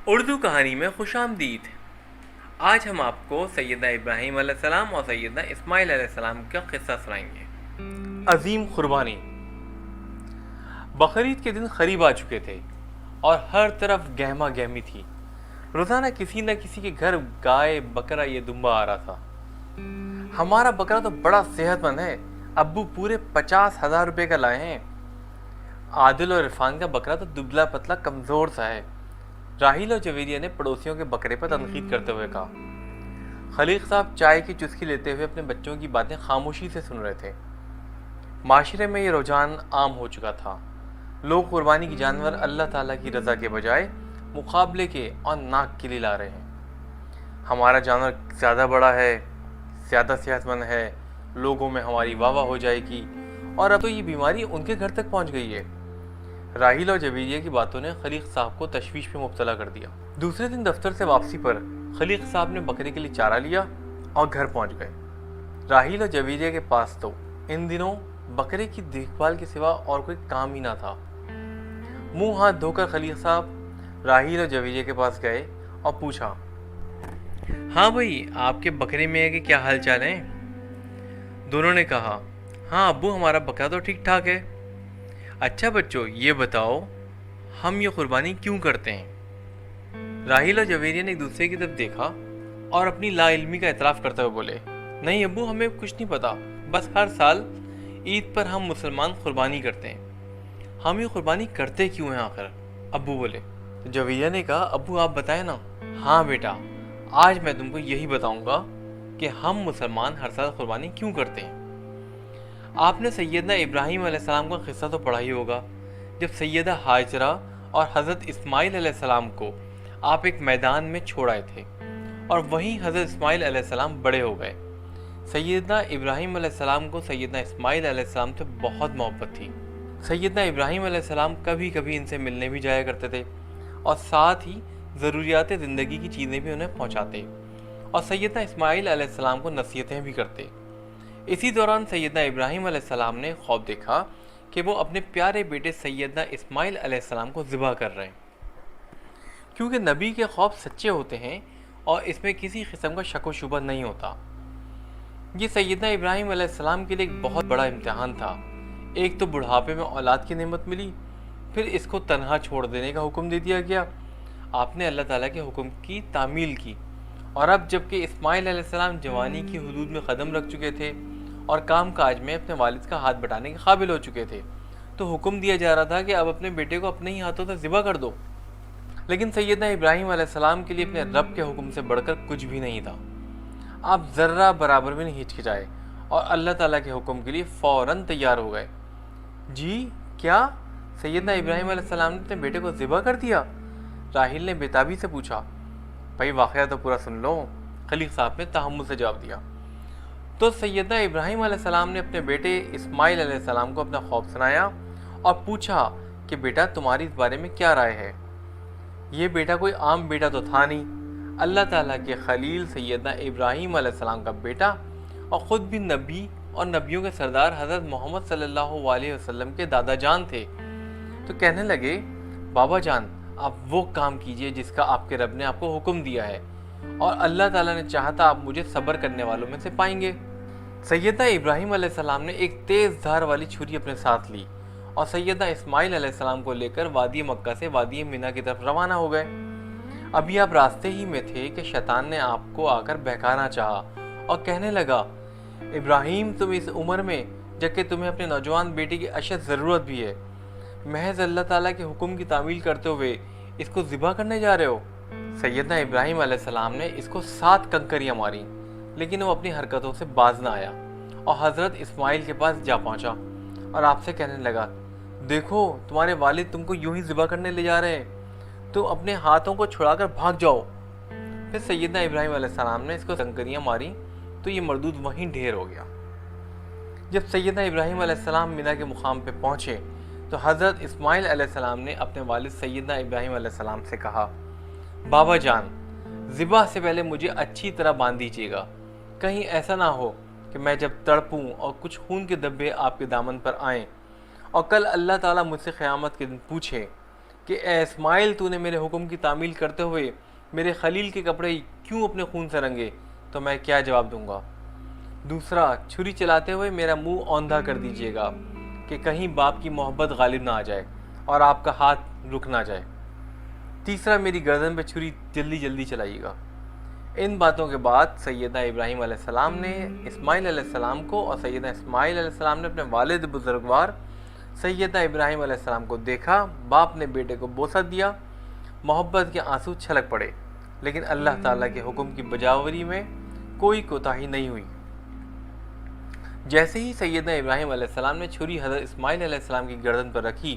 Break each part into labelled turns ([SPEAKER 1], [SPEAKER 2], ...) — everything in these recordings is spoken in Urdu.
[SPEAKER 1] اردو کہانی میں خوش آمدید۔ آج ہم آپ کو سیدنا ابراہیم علیہ السلام اور سیدنا اسماعیل علیہ السلام کا قصہ سنائیں گے۔ عظیم قربانی۔ بقرعید کے دن قریب آ چکے تھے اور ہر طرف گہما گہمی تھی۔ روزانہ کسی نہ کسی کے گھر گائے، بکرا یا دمبا آ رہا تھا۔ ہمارا بکرا تو بڑا صحت مند ہے، ابو پورے 50,000 روپے کا لائے ہیں۔ عادل اور عرفان کا بکرا تو دبلا پتلا کمزور سا ہے۔ راہیل اور جویریہ نے پڑوسیوں کے بکرے پر تنقید کرتے ہوئے کہا۔ خلیق صاحب چائے کی چسکی لیتے ہوئے اپنے بچوں کی باتیں خاموشی سے سن رہے تھے۔ معاشرے میں یہ رجحان عام ہو چکا تھا۔ لوگ قربانی کی جانور اللہ تعالیٰ کی رضا کے بجائے مقابلے کے اور ناک کے لیے لا رہے ہیں۔ ہمارا جانور زیادہ بڑا ہے، زیادہ صحت مند ہے، لوگوں میں ہماری واہ واہ ہو جائے گی، اور اب تو یہ بیماری ان کے گھر تک پہنچ گئی ہے۔ راہیل اور جویریہ کی باتوں نے خلیق صاحب کو تشویش میں مبتلا کر دیا۔ دوسرے دن دفتر سے واپسی پر خلیق صاحب نے بکرے کے لیے چارہ لیا اور گھر پہنچ گئے۔ راہیل اور جویریہ کے پاس تو ان دنوں بکرے کی دیکھ بھال کے سوا اور کوئی کام ہی نہ تھا۔ منہ ہاتھ دھو کر خلیق صاحب راہیل اور جویریہ کے پاس گئے اور پوچھا، ہاں بھائی، آپ کے بکرے میں کے کیا حال چال ہیں؟ دونوں نے کہا، ہاں ابو، ہمارا بکرا تو ٹھیک ٹھاک ہے۔ اچھا بچوں، یہ بتاؤ ہم یہ قربانی کیوں کرتے ہیں؟ راہیل اور جویریہ نے ایک دوسرے کی طرف دیکھا اور اپنی لا علمی کا اعتراف کرتے ہوئے بولے، نہیں ابو، ہمیں کچھ نہیں پتا، بس ہر سال عید پر ہم مسلمان قربانی کرتے ہیں۔ ہم یہ قربانی کرتے کیوں ہیں آخر؟ ابو بولے۔ تو جویریہ نے کہا، ابو آپ بتائیں نا۔ ہاں بیٹا، آج میں تم کو یہی بتاؤں گا کہ ہم مسلمان ہر سال قربانی کیوں کرتے ہیں۔ آپ نے سیدنا ابراہیم علیہ السلام کا قصہ تو پڑھا ہی ہوگا، جب سیدہ ہاجرہ اور حضرت اسماعیل علیہ السلام کو آپ ایک میدان میں چھوڑ آئے تھے اور وہیں حضرت اسماعیل علیہ السلام بڑے ہو گئے۔ سیدنا ابراہیم علیہ السلام کو سیدنا اسماعیل علیہ السلام سے بہت محبت تھی۔ سیدنا ابراہیم علیہ السلام کبھی کبھی ان سے ملنے بھی جایا کرتے تھے اور ساتھ ہی ضروریات زندگی کی چیزیں بھی انہیں پہنچاتے اور سیدنا اسماعیل علیہ السلام کو نصیحتیں بھی کرتے۔ اسی دوران سیدنا ابراہیم علیہ السلام نے خواب دیکھا کہ وہ اپنے پیارے بیٹے سیدنا اسماعیل علیہ السلام کو ذبح کر رہے ہیں۔ کیونکہ نبی کے خواب سچے ہوتے ہیں اور اس میں کسی قسم کا شک و شبہ نہیں ہوتا۔ یہ سیدنا ابراہیم علیہ السلام کے لیے ایک بہت بڑا امتحان تھا۔ ایک تو بڑھاپے میں اولاد کی نعمت ملی، پھر اس کو تنہا چھوڑ دینے کا حکم دے دیا گیا۔ آپ نے اللہ تعالیٰ کے حکم کی تعمیل کی، اور اب جب کہ اسماعیل علیہ السلام جوانی کی حدود میں قدم رکھ چکے تھے اور کام کاج میں اپنے والد کا ہاتھ بٹانے کے قابل ہو چکے تھے، تو حکم دیا جا رہا تھا کہ اب اپنے بیٹے کو اپنے ہی ہاتھوں سے ذبح کر دو۔ لیکن سیدنا ابراہیم علیہ السلام کے لیے اپنے رب کے حکم سے بڑھ کر کچھ بھی نہیں تھا۔ آپ ذرہ برابر بھی نہیں ہچکچائے اور اللہ تعالیٰ کے حکم کے لیے فوراً تیار ہو گئے۔ جی کیا سیدنا ابراہیم علیہ السلام نے اپنے بیٹے کو ذبح کر دیا؟ راہیل نے بےتابی سے پوچھا۔ بھائی واقعہ تو پورا سن لو، خلیق صاحب نے تحمل سے جواب دیا۔ تو سیدنا ابراہیم علیہ السلام نے اپنے بیٹے اسماعیل علیہ السلام کو اپنا خواب سنایا اور پوچھا کہ بیٹا تمہاری اس بارے میں کیا رائے ہے؟ یہ بیٹا کوئی عام بیٹا تو تھا نہیں، اللہ تعالیٰ کے خلیل سیدنا ابراہیم علیہ السلام کا بیٹا اور خود بھی نبی اور نبیوں کے سردار حضرت محمد صلی اللہ علیہ وسلم کے دادا جان تھے۔ تو کہنے لگے، بابا جان آپ وہ کام کیجئے جس کا آپ کے رب نے آپ کو حکم دیا ہے، اور اللہ تعالیٰ نے چاہا تھا آپ مجھے صبر کرنے والوں میں سے پائیں گے۔ سیدنا ابراہیم علیہ السلام نے ایک تیز دھار والی چھری اپنے ساتھ لی اور سیدنا اسماعیل علیہ السلام کو لے کر وادی مکہ سے وادی منی کی طرف روانہ ہو گئے۔ ابھی آپ راستے ہی میں تھے کہ شیطان نے آپ کو آ کر بہکانا چاہا اور کہنے لگا، ابراہیم تم اس عمر میں جبکہ تمہیں اپنے نوجوان بیٹے کی اشد ضرورت بھی ہے، محض اللہ تعالیٰ کے حکم کی تعمیل کرتے ہوئے اس کو ذبح کرنے جا رہے ہو؟ سیدنا ابراہیم علیہ السلام نے اس کو 7 کنکریاں ماری، لیکن وہ اپنی حرکتوں سے باز نہ آیا اور حضرت اسماعیل کے پاس جا پہنچا اور آپ سے کہنے لگا، دیکھو تمہارے والد تم کو یوں ہی ذبح کرنے لے جا رہے ہیں، تم اپنے ہاتھوں کو چھڑا کر بھاگ جاؤ۔ پھر سیدنا ابراہیم علیہ السلام نے اس کو کنکریاں ماری تو یہ مردود وہیں ڈھیر ہو گیا۔ جب سیدنا ابراہیم علیہ السلام منی کے مقام پہ پہنچے تو حضرت اسماعیل علیہ السلام نے اپنے والد سیدنا ابراہیم علیہ السلام سے کہا، بابا جان ذبح سے پہلے مجھے اچھی طرح باندھ دیجیے گا، کہیں ایسا نہ ہو کہ میں جب تڑپوں اور کچھ خون کے دھبے آپ کے دامن پر آئیں اور کل اللہ تعالیٰ مجھ سے قیامت کے دن پوچھے کہ اے اسماعیل تو نے میرے حکم کی تعمیل کرتے ہوئے میرے خلیل کے کپڑے کیوں اپنے خون سے رنگے، تو میں کیا جواب دوں گا؟ دوسرا، چھری چلاتے ہوئے میرا منہ اوندھا کر دیجیے گا کہ کہیں باپ کی محبت غالب نہ آ جائے اور آپ کا ہاتھ رک نہ جائے۔ تیسرا، میری گردن پہ چھری جلدی جلدی چلائیے گا۔ ان باتوں کے بعد سیدنا ابراہیم علیہ السلام نے اسماعیل علیہ السلام کو اور سیدنا اسماعیل علیہ السلام نے اپنے والد بزرگوار سیدنا ابراہیم علیہ السلام کو دیکھا۔ باپ نے بیٹے کو بوسہ دیا، محبت کے آنسو چھلک پڑے، لیکن اللہ تعالیٰ کے حکم کی بجاوری میں کوئی کوتاہی نہیں ہوئی۔ جیسے ہی سیدنا ابراہیم علیہ السلام نے چھری حضرت اسماعیل علیہ السلام کی گردن پر رکھی،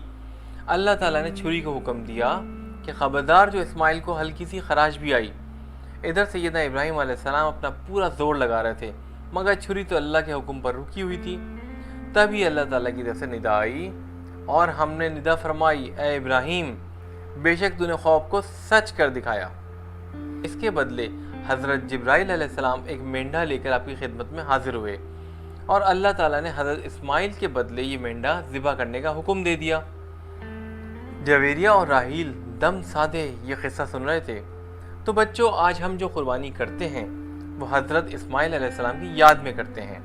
[SPEAKER 1] اللہ تعالیٰ نے چھری کو حکم دیا کہ خبردار جو اسماعیل کو ہلکی سی خراش بھی آئی۔ ادھر سیدنا ابراہیم علیہ السلام اپنا پورا زور لگا رہے تھے، مگر چھری تو اللہ کے حکم پر رکی ہوئی تھی۔ تبھی اللہ تعالیٰ کی طرف سے ندا آئی اور ہم نے ندا فرمائی، اے ابراہیم، بے شک تو نے خواب کو سچ کر دکھایا۔ اس کے بدلے حضرت جبرائیل علیہ السلام ایک مینڈھا لے کر آپ کی خدمت میں حاضر ہوئے اور اللہ تعالیٰ نے حضرت اسماعیل کے بدلے یہ مینڈھا ذبح کرنے کا حکم دے دیا۔ جویریہ اور راحیل دم سادے یہ قصہ سن رہے تھے۔ تو بچوں، آج ہم جو قربانی کرتے ہیں وہ حضرت اسماعیل علیہ السلام کی یاد میں کرتے ہیں۔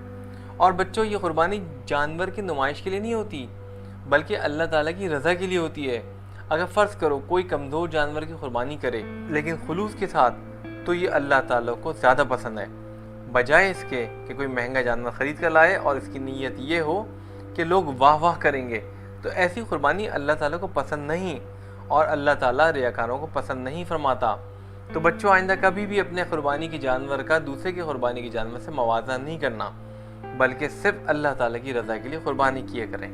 [SPEAKER 1] اور بچوں، یہ قربانی جانور کی نمائش کے لیے نہیں ہوتی، بلکہ اللہ تعالیٰ کی رضا کے لیے ہوتی ہے۔ اگر فرض کرو کوئی کمزور جانور کی قربانی کرے لیکن خلوص کے ساتھ، تو یہ اللہ تعالیٰ کو زیادہ پسند ہے، بجائے اس کے کہ کوئی مہنگا جانور خرید کر لائے اور اس کی نیت یہ ہو کہ لوگ واہ واہ کریں گے۔ تو ایسی قربانی اللہ تعالیٰ کو پسند نہیں، اور اللہ تعالیٰ ریاکاروں کو پسند نہیں فرماتا۔ تو بچوں، آئندہ کبھی بھی اپنے قربانی کی جانور کا دوسرے کے قربانی کی جانور سے موازنہ نہیں کرنا، بلکہ صرف اللہ تعالیٰ کی رضا کے لیے قربانی کیا کریں۔